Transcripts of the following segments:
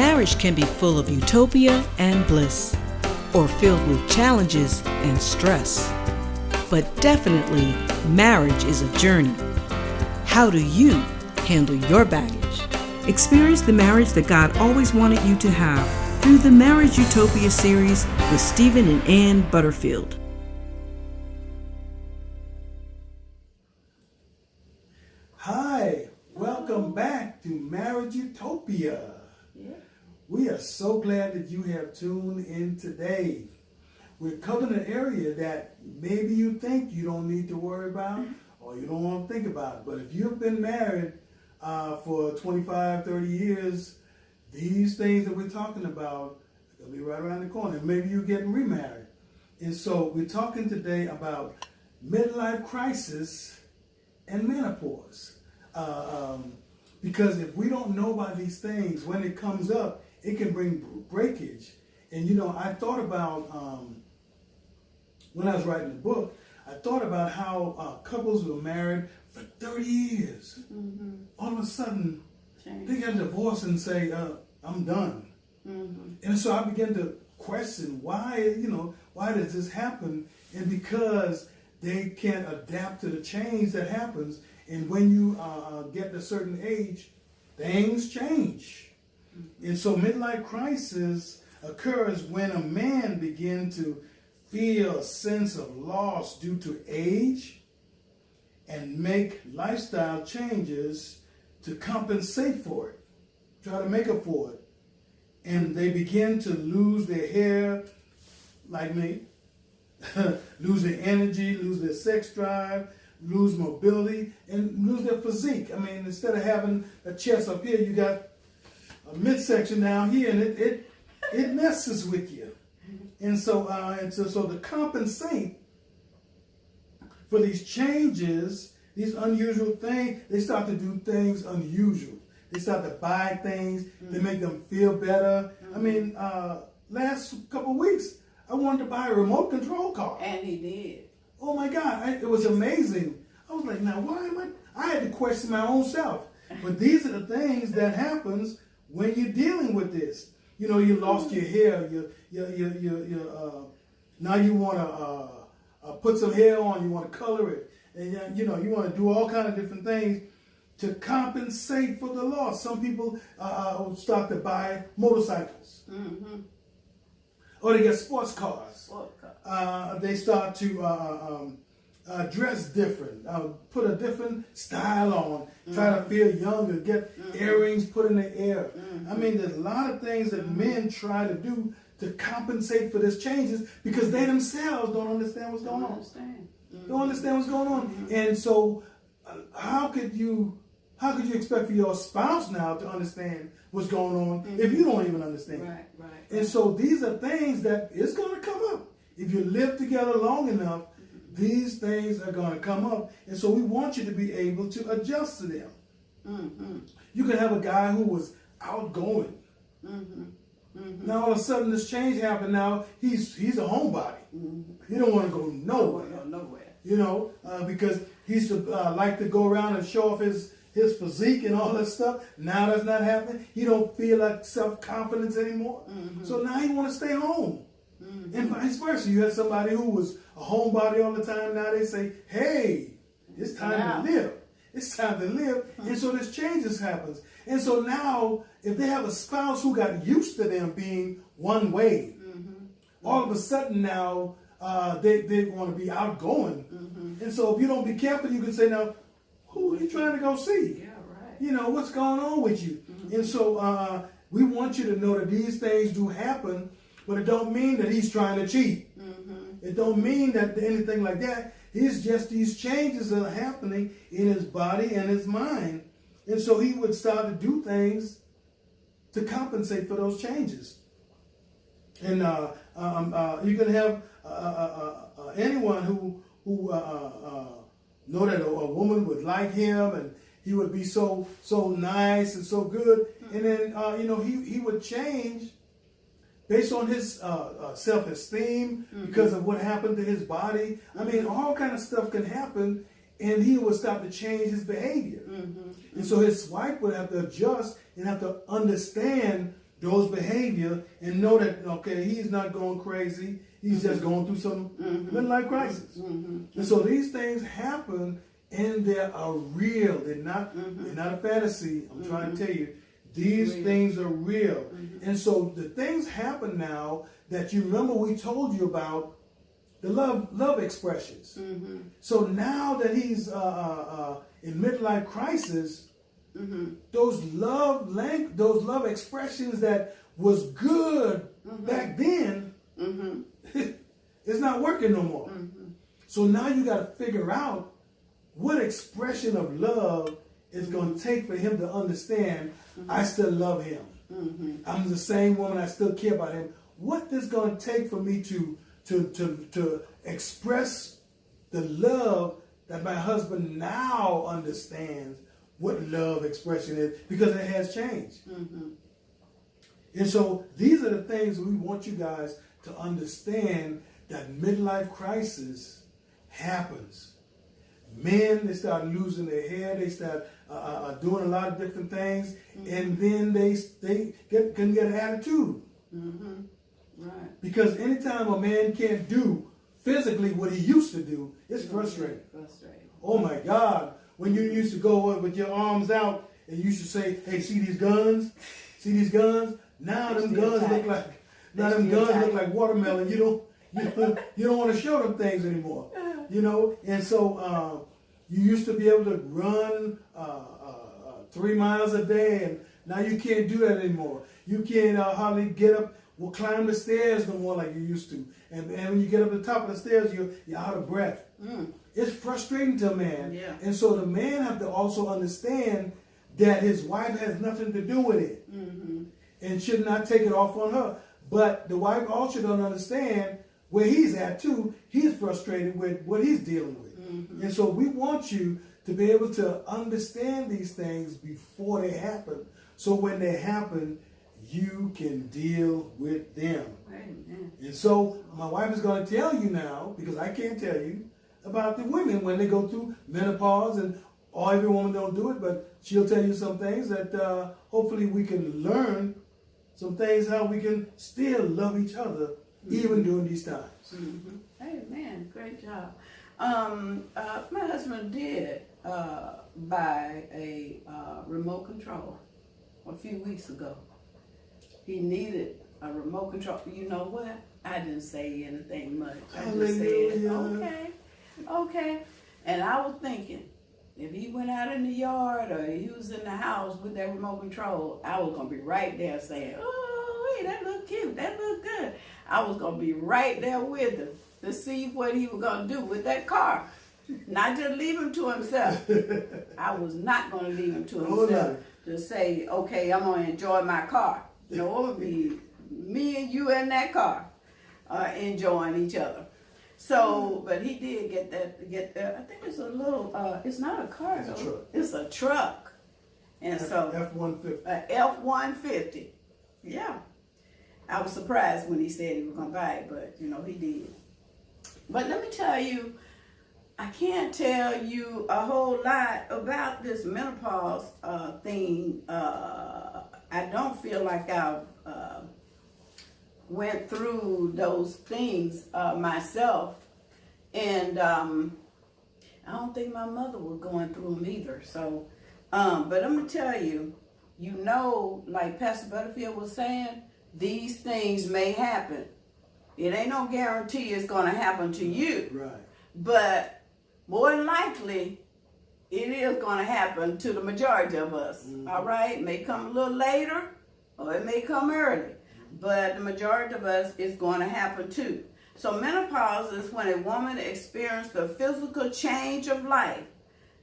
Marriage can be full of utopia and bliss, or filled with challenges and stress. But definitely, marriage is a journey. How do you handle your baggage? Experience the marriage that God always wanted you to have through the Marriage Utopia series with Stephen and Ann Butterfield. Hi, welcome back to Marriage Utopia. We are so glad that you have tuned in today. We're covering an area that maybe you think you don't need to worry about or you don't want to think about. But if you've been married for 25, 30 years, these things that we're talking about are going to be right around the corner. Maybe you're getting remarried. And so we're talking today about midlife crisis and menopause. Because if we don't know about these things, when it comes up, it can bring breakage. And you know, I thought about, when I was writing the book, I thought about how couples were married for 30 years. Mm-hmm. All of a sudden, they get divorced and say, I'm done. Mm-hmm. And so I began to question why does this happen? And because they can't adapt to the change that happens. And when you get to a certain age, things change. Mm-hmm. And so midlife crisis occurs when a man begins to feel a sense of loss due to age and make lifestyle changes to compensate for it, try to make up for it. And they begin to lose their hair, like me, lose their energy, lose their sex drive, lose mobility, and lose their physique. I mean, instead of having a chest up here, you got a midsection down here, and it messes with you. And so to compensate for these changes, these unusual things, they start to do things unusual. They start to buy things that make them feel better. I mean, last couple of weeks, I wanted to buy a remote control car. And he did. Oh my God, it was amazing. I was like, now why am I had to question my own self. But these are the things that happens when you're dealing with this. You know, you lost your hair. Now you want to put some hair on. You want to color it, and you want to do all kind of different things to compensate for the loss. Some people start to buy motorcycles, or they get sports cars. They start to dress different, put a different style on, try to feel younger, get earrings put in the ear. I mean, there's a lot of things that men try to do to compensate for these changes because they themselves don't understand what's going on. Don't understand what's going on. And so how could you expect for your spouse now to understand what's going on if you don't even understand? Right. And so these are things that is going to come up. If you live together long enough, these things are going to come up. And so we want you to be able to adjust to them. You can have a guy who was outgoing. Now all of a sudden this change happened. Now he's a homebody. He don't want to go nowhere. Because he used to like to go around and show off his physique and all that stuff. Now that's not happening. He don't feel like self-confidence anymore. So now he want to stay home. And vice versa. You had somebody who was a homebody all the time. Now they say, hey, it's time to live. It's time to live. And so this changes happens. And so now, if they have a spouse who got used to them being one way, all of a sudden now they want to be outgoing. And so if you don't be careful, you can say, now, who are you trying to go see? Yeah, right. What's going on with you? And so we want you to know that these things do happen, but it don't mean that he's trying to cheat. It don't mean that anything like that. It's just these changes that are happening in his body and his mind. And so he would start to do things to compensate for those changes. And you can have anyone who know that a woman would like him and he would be so nice and so good. And then, he would change based on his self-esteem because of what happened to his body. I mean, all kind of stuff can happen, and he would start to change his behavior. And so his wife would have to adjust and have to understand those behavior and know that, okay, he's not going crazy. He's just going through some midlife crisis. And so these things happen and they are real. They're not a fantasy. I'm trying to tell you. These things are real. And so the things happen now that you remember we told you about the love expressions. So now that he's in midlife crisis, those love expressions that was good back then, it's not working no more. So now you got to figure out what expression of love is going to take for him to understand I still love him. I'm the same woman. I still care about him. What is going to take for me to express the love that my husband now understands what love expression is, because it has changed. And so these are the things we want you guys to understand, that midlife crisis happens. Men, they start losing their hair, they start doing a lot of different things, and then they can get an attitude. Right. Because anytime a man can't do physically what he used to do, it's frustrating. Oh my God. When you used to go with your arms out and you used to say, hey, see these guns? See these guns? Now them guns look like watermelon. You don't want to show them things anymore. And so you used to be able to run 3 miles a day, and now you can't do that anymore. You can't hardly get up, climb the stairs no more like you used to. And when you get up to the top of the stairs, you're out of breath. It's frustrating to a man. Yeah. And so the man have to also understand that his wife has nothing to do with it and should not take it off on her. But the wife also don't understand where he's at too. He's frustrated with what he's dealing with. And so we want you to be able to understand these things before they happen. So when they happen, you can deal with them. Amen. And so my wife is going to tell you now, because I can't tell you, about the women when they go through menopause, and every woman don't do it, but she'll tell you some things that hopefully we can learn some things how we can still love each other even during these times. Amen. Great job. My husband did buy a remote control a few weeks ago. He needed a remote control. You know what? I didn't say anything much. I just said, okay. And I was thinking, if he went out in the yard or he was in the house with that remote control, I was going to be right there saying, oh, wait, that look cute. That look good. I was going to be right there with him to see what he was going to do with that car. Not just leave him to himself. I was not going to leave him to himself to say, okay, I'm going to enjoy my car. No, it would be me and you in that car enjoying each other. So, but he did get that. I think it's a little. It's not a car. It's a truck. It's a truck. And so F-150. F-150. Yeah. I was surprised when he said he was gonna buy it, but he did. But let me tell you, I can't tell you a whole lot about this menopause thing. I don't feel like I've went through those things myself, and I don't think my mother was going through them either. So, but I'm gonna tell you, like Pastor Butterfield was saying, these things may happen. It ain't no guarantee it's gonna happen to you, right? But more than likely, it is gonna happen to the majority of us. All right, it may come a little later, or it may come early. But the majority of us is going to happen too. So menopause is when a woman experiences the physical change of life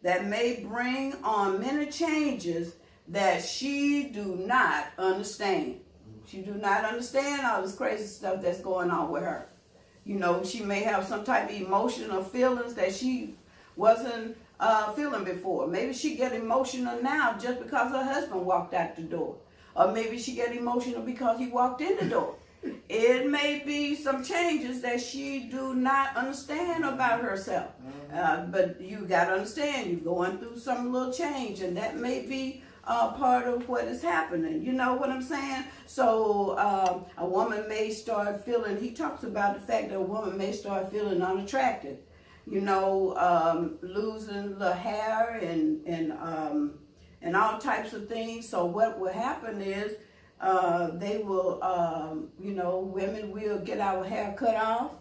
that may bring on many changes that she do not understand. She do not understand all this crazy stuff that's going on with her. She may have some type of emotional feelings that she wasn't feeling before. Maybe she get emotional now just because her husband walked out the door. Or maybe she get emotional because he walked in the door. It may be some changes that she do not understand about herself. But you got to understand, you're going through some little change, and that may be part of what is happening. You know what I'm saying? So a woman may start feeling, he talks about the fact that a woman may start feeling unattractive. You know, losing the hair and all types of things. So what will happen is they will, you know, women will get our hair cut off,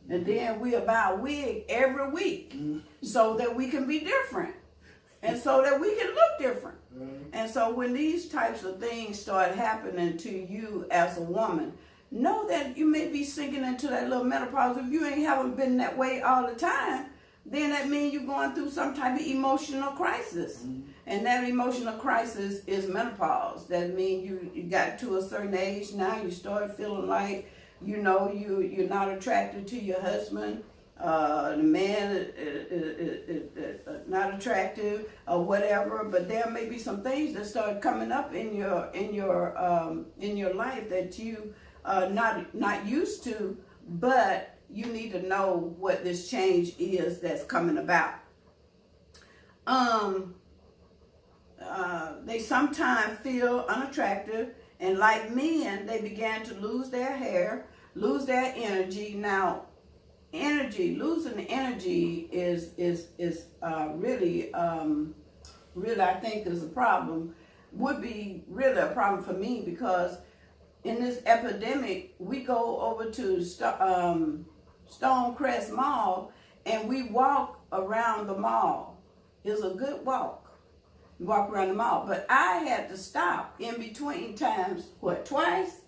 and then we'll buy a wig every week so that we can be different and so that we can look different. And so when these types of things start happening to you as a woman, know that you may be sinking into that little menopause. If you haven't been that way all the time, then that means you're going through some type of emotional crisis. And that emotional crisis is menopause. That means you got to a certain age now, you start feeling like, you know, you're not attracted to your husband. The man is not attractive or whatever, but there may be some things that start coming up in your life that you not used to, but you need to know what this change is that's coming about. They sometimes feel unattractive, and like men, they began to lose their hair, lose their energy. Now, losing energy is really I think is a problem. Would be really a problem for me, because in this epidemic, we go over to Stonecrest Mall and we walk around the mall. It's a good walk. We walk around the mall. But I had to stop in between times, twice?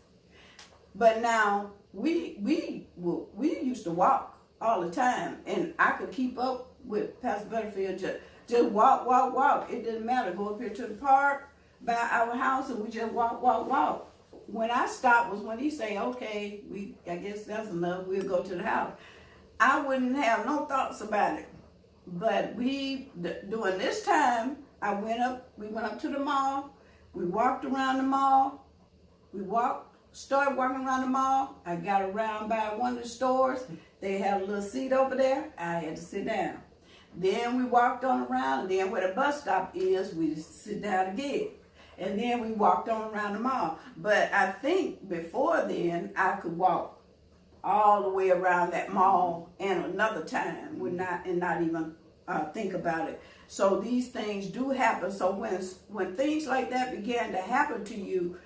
But now we used to walk all the time, and I could keep up with Pastor Butterfield, just walk. It didn't matter. Go up here to the park by our house, and we just walk. When I stopped was when he say, okay, I guess that's enough, we'll go to the house. I wouldn't have no thoughts about it. But during this time, we went up to the mall, we walked around the mall, started walking around the mall. I got around by one of the stores. They had a little seat over there. I had to sit down. Then we walked on around, and then where the bus stop is, we just sit down again. And then we walked on around the mall. But I think before then, I could walk all the way around that mall and another time and not even think about it. So these things do happen. So when things like that began to happen to you,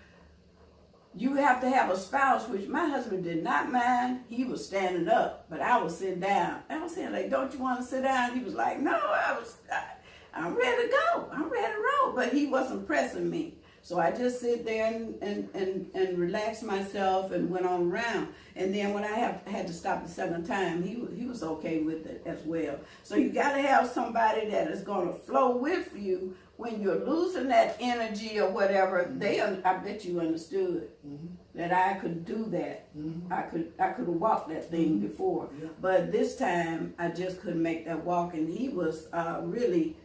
you have to have a spouse, which my husband did not mind. He was standing up, but I was sitting down. I was saying, like, don't you want to sit down? He was like, no, I'm ready to go. I'm ready to roll. But he wasn't pressing me. So I just sit there and relaxed myself and went on around. And then when I had to stop the second time, he was okay with it as well. So you got to have somebody that is going to flow with you when you're losing that energy or whatever. I bet you understood that I could do that. I could have walked that thing before. Yeah. But this time I just couldn't make that walk, and he was really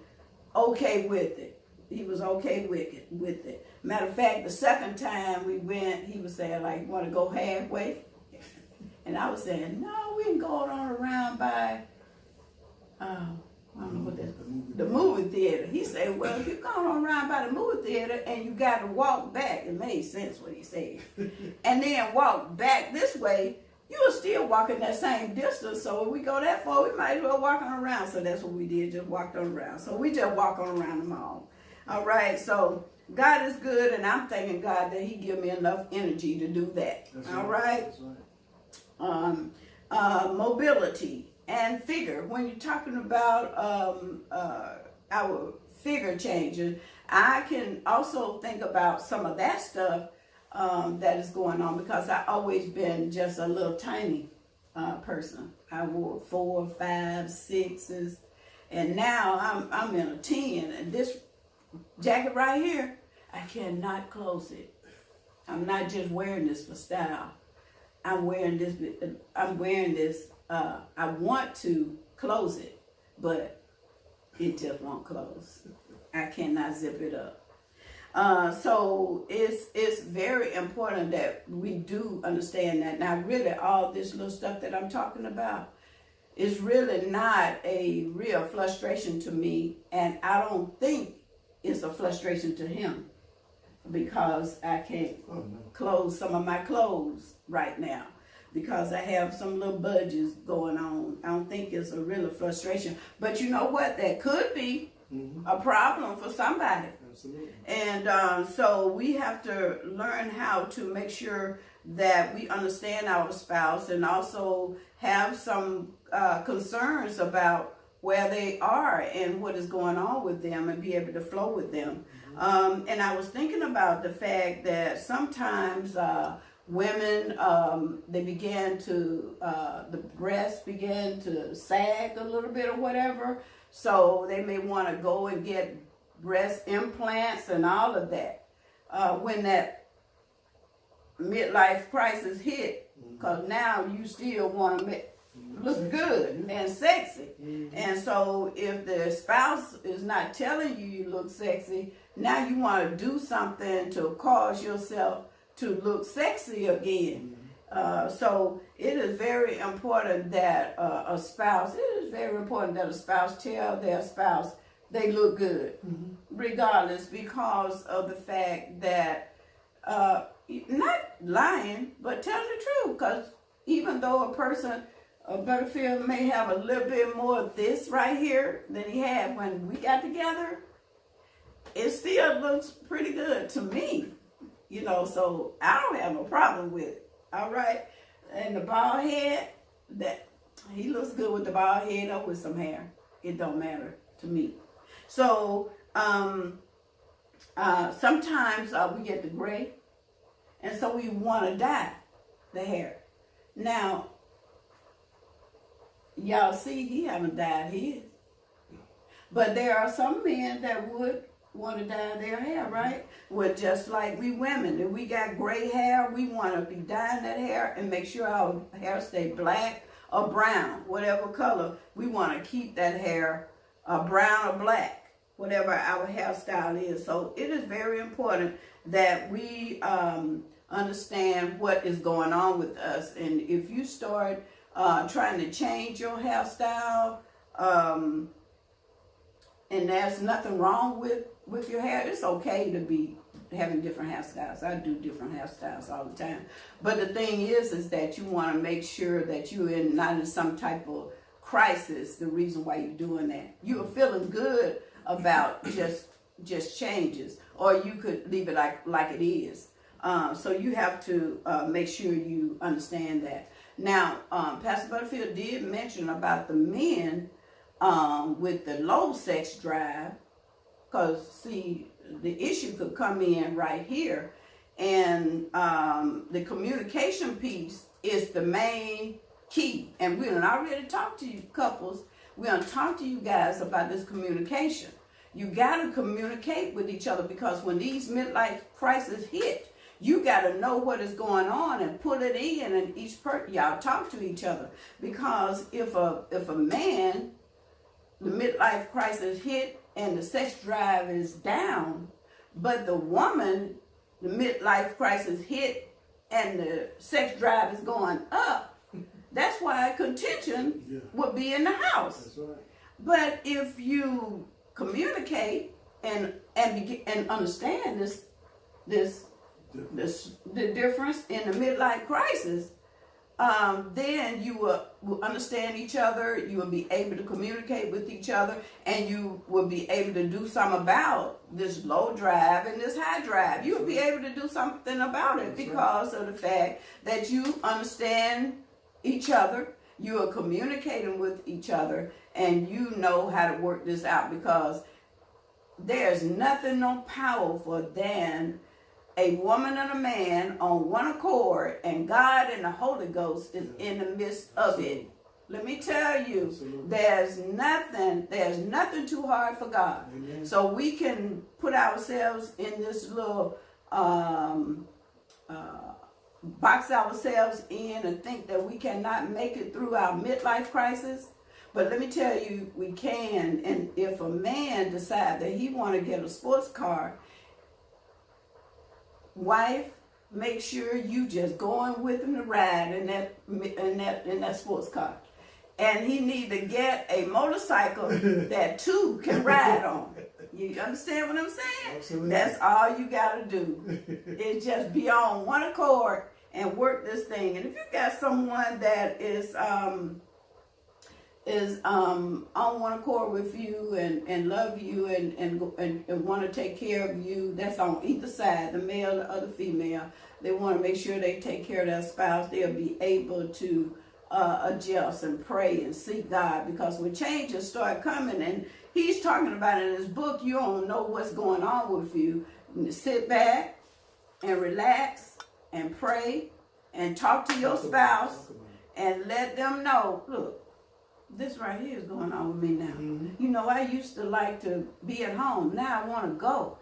okay with it. He was okay with it. Matter of fact, the second time we went, he was saying, like, you want to go halfway? And I was saying, no, we can go on around by, I don't know what that's, the movie theater. He said, well, if you're going on around by the movie theater and you got to walk back, it made sense what he said, and then walk back this way, you are still walking that same distance. So if we go that far, we might as well walk on around. So that's what we did, just walked on around. So we just walk on around the mall. All right, so God is good, and I'm thanking God that he give me enough energy to do that. That's all right? That's right. Mobility and figure. When you're talking about our figure changes, I can also think about some of that stuff that is going on, because I've always been just a little tiny person. I wore 4, 5, 6s, and now I'm in a 10, and this jacket right here, I cannot close it. I'm not just wearing this for style. I'm wearing this. I want to close it, but it just won't close. I cannot zip it up. So it's very important that we do understand that. Now, really, all this little stuff that I'm talking about is really not a real frustration to me, and I don't think it's a frustration to him because I can't close some of my clothes right now because I have some little budgets going on. I don't think it's a real frustration. But you know what? That could be a problem for somebody. Absolutely. And so we have to learn how to make sure that we understand our spouse and also have some concerns about where they are and what is going on with them and be able to flow with them. And I was thinking about the fact that sometimes women, they began to, the breasts began to sag a little bit or whatever. So they may want to go and get breast implants and all of that. When that midlife crisis hit, because now you still want to look good and sexy. And so if the spouse is not telling you you look sexy, now you want to do something to cause yourself to look sexy again. So it is very important that a spouse tell their spouse they look good, regardless, because of the fact that not lying, but telling the truth. Because even though Butterfield may have a little bit more of this right here than he had when we got together, it still looks pretty good to me, so I don't have no problem with it. All right. And the bald head, that he looks good with the bald head or with some hair. It don't matter to me. So sometimes we get the gray, and so we want to dye the hair. Now, y'all see he haven't dyed his. But there are some men that would want to dye their hair, right? Well, just like we women, if we got gray hair, we want to be dyeing that hair and make sure our hair stay black or brown, whatever color. We want to keep that hair brown or black, whatever our hairstyle is. So it is very important that we understand what is going on with us. And if you start trying to change your hairstyle, and there's nothing wrong with your hair, it's okay to be having different hairstyles. I do different hairstyles all the time. But the thing is that you want to make sure that you're not in some type of crisis, the reason why you're doing that. You're feeling good about just changes, or you could leave it like it is. So you have to make sure you understand that. Now, Pastor Butterfield did mention about the men with the low sex drive, because see, the issue could come in right here, and the communication piece is the main key. And we're already talked to you couples. We're gonna talk to you guys about this communication. You gotta communicate with each other, because when these midlife crises hit, you gotta know what is going on and put it in, and each person, y'all talk to each other. Because if a man, the midlife crisis hit and the sex drive is down, but the woman, the midlife crisis hit and the sex drive is going up, that's why contention would be in the house. That's right. But if you communicate and understand the difference in the midlife crisis, then you will understand each other. You will be able to communicate with each other, and you will be able to do something about this low drive and this high drive. You will be able to do something about it because of the fact that you understand each other. You are communicating with each other, and you know how to work this out, because there's nothing more powerful than a woman and a man on one accord, and God and the Holy Ghost is in the midst of it. Let me tell you, there's nothing too hard for God. Amen. So we can put ourselves in this little box ourselves in and think that we cannot make it through our midlife crisis. But let me tell you, we can. And if a man decides that he want to get a sports car, wife, make sure you just going with him to ride in that sports car. and he need to get a motorcycle that two can ride on. You understand what I'm saying? Absolutely. That's all you gotta do. Is just be on one accord and work this thing. And if you got someone that is on one accord with you and love you and want to take care of you, that's on either side, the male or the female. They want to make sure they take care of their spouse. They'll be able to adjust and pray and seek God, because when changes start coming, and he's talking about in his book, you don't know what's going on with you. Sit back and relax and pray and talk to your spouse and let them know, look, this right here is going on with me now. Mm-hmm. You know, I used to like to be at home. Now I want to go.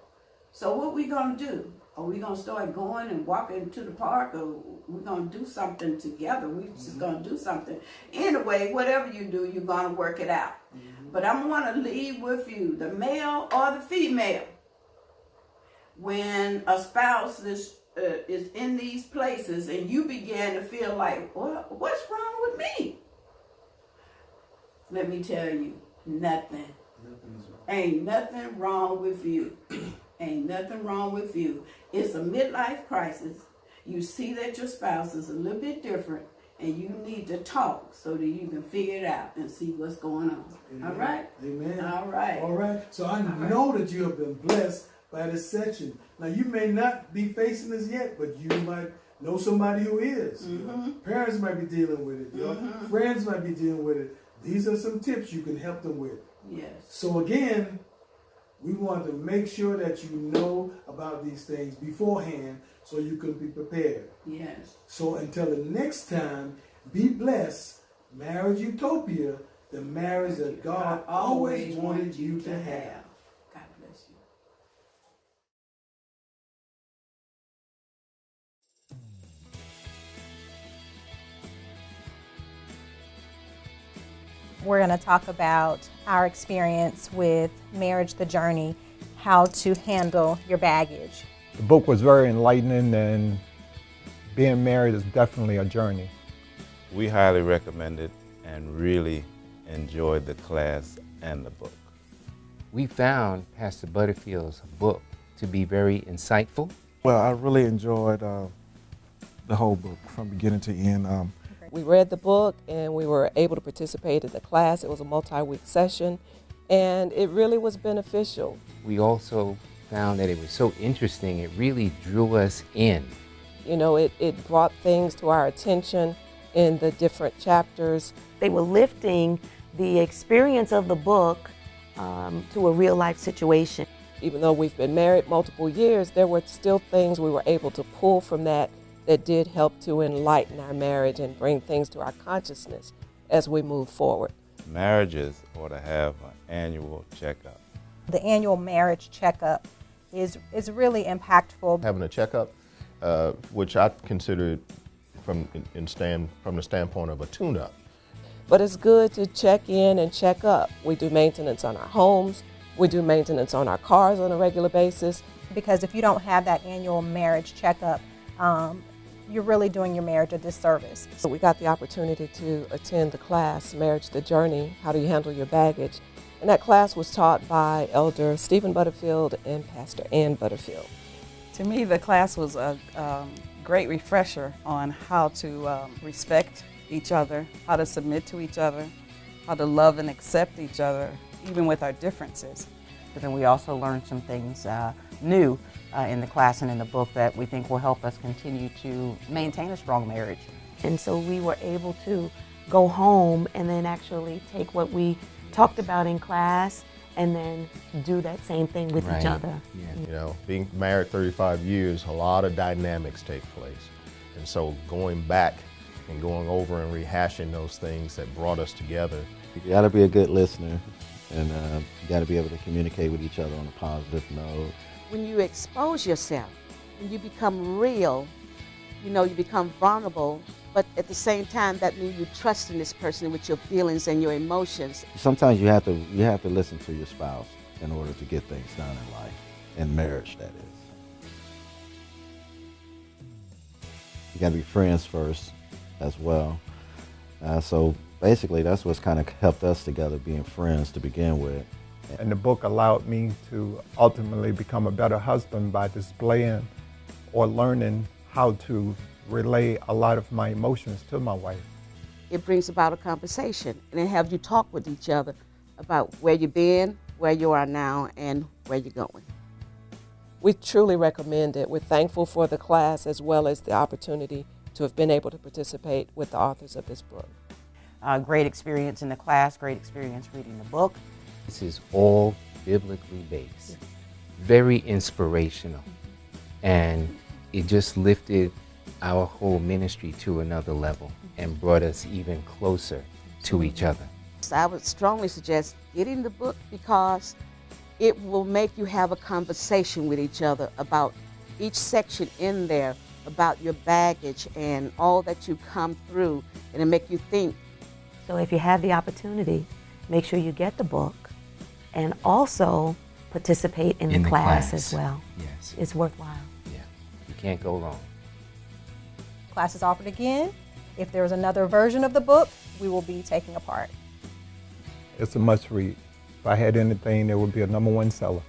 So what we going to do? Are we going to start going and walking to the park, or we're going to do something together? We're just going to do something. Anyway, whatever you do, you're going to work it out. Mm-hmm. But I want to leave with you, the male or the female, when a spouse is in these places and you begin to feel like, what's wrong with me? Let me tell you, nothing. Ain't nothing wrong with you. Ain't nothing wrong with you. It's a midlife crisis. You see that your spouse is a little bit different, and you need to talk so that you can figure it out and see what's going on. Amen. All right? Amen. All right. All right. So I know that you have been blessed by this section. Now, you may not be facing this yet, but you might know somebody who is. Mm-hmm. Your parents might be dealing with it. Your friends might be dealing with it. These are some tips you can help them with. Yes. So again, we want to make sure that you know about these things beforehand so you can be prepared. Yes. So until the next time, be blessed. Marriage Utopia, the marriage that God always wanted you to have. God bless you. We're going to talk about our experience with Marriage, the Journey, how to handle your baggage. The book was very enlightening, and being married is definitely a journey. We highly recommend it and really enjoyed the class and the book. We found Pastor Butterfield's book to be very insightful. Well, I really enjoyed the whole book from beginning to end. We read the book and we were able to participate in the class. It was a multi-week session and it really was beneficial. We also found that it was so interesting, it really drew us in. You know, it brought things to our attention in the different chapters. They were lifting the experience of the book to a real life situation. Even though we've been married multiple years, there were still things we were able to pull from that did help to enlighten our marriage and bring things to our consciousness as we move forward. Marriages ought to have an annual checkup. The annual marriage checkup is really impactful. Having a checkup, which I consider from the standpoint of a tune-up. But it's good to check in and check up. We do maintenance on our homes. We do maintenance on our cars on a regular basis. Because if you don't have that annual marriage checkup, you're really doing your marriage a disservice. So we got the opportunity to attend the class, Marriage, the Journey, How Do You Handle Your Baggage? And that class was taught by Elder Stephen Butterfield and Pastor Ann Butterfield. To me, the class was a great refresher on how to respect each other, how to submit to each other, how to love and accept each other, even with our differences. But then we also learned some things new in the class and in the book that we think will help us continue to maintain a strong marriage. And so we were able to go home and then actually take what we talked about in class and then do that same thing with each other. Yeah. You know, being married 35 years, a lot of dynamics take place. And so going back and going over and rehashing those things that brought us together. You gotta be a good listener, and you gotta be able to communicate with each other on a positive note. When you expose yourself, when you become real, you know, you become vulnerable, but at the same time, that means you trust in this person with your feelings and your emotions. Sometimes you have to listen to your spouse in order to get things done in life, in marriage, that is. You gotta be friends first as well. So basically that's what's kind of helped us together, being friends to begin with. And the book allowed me to ultimately become a better husband by displaying or learning how to relay a lot of my emotions to my wife. It brings about a conversation, and it helps you talk with each other about where you've been, where you are now, and where you're going. We truly recommend it. We're thankful for the class as well as the opportunity to have been able to participate with the authors of this book. Great experience in the class, great experience reading the book. This is all biblically based, very inspirational, and it just lifted our whole ministry to another level and brought us even closer to each other. So I would strongly suggest getting the book because it will make you have a conversation with each other about each section in there, about your baggage and all that you come through, and it make you think. So if you have the opportunity, make sure you get the book and also participate in the class as well. Yes. It's worthwhile. Yeah, you can't go wrong. Class is offered again. If there's another version of the book, we will be taking a part. It's a must read. If I had anything, it would be a #1 seller.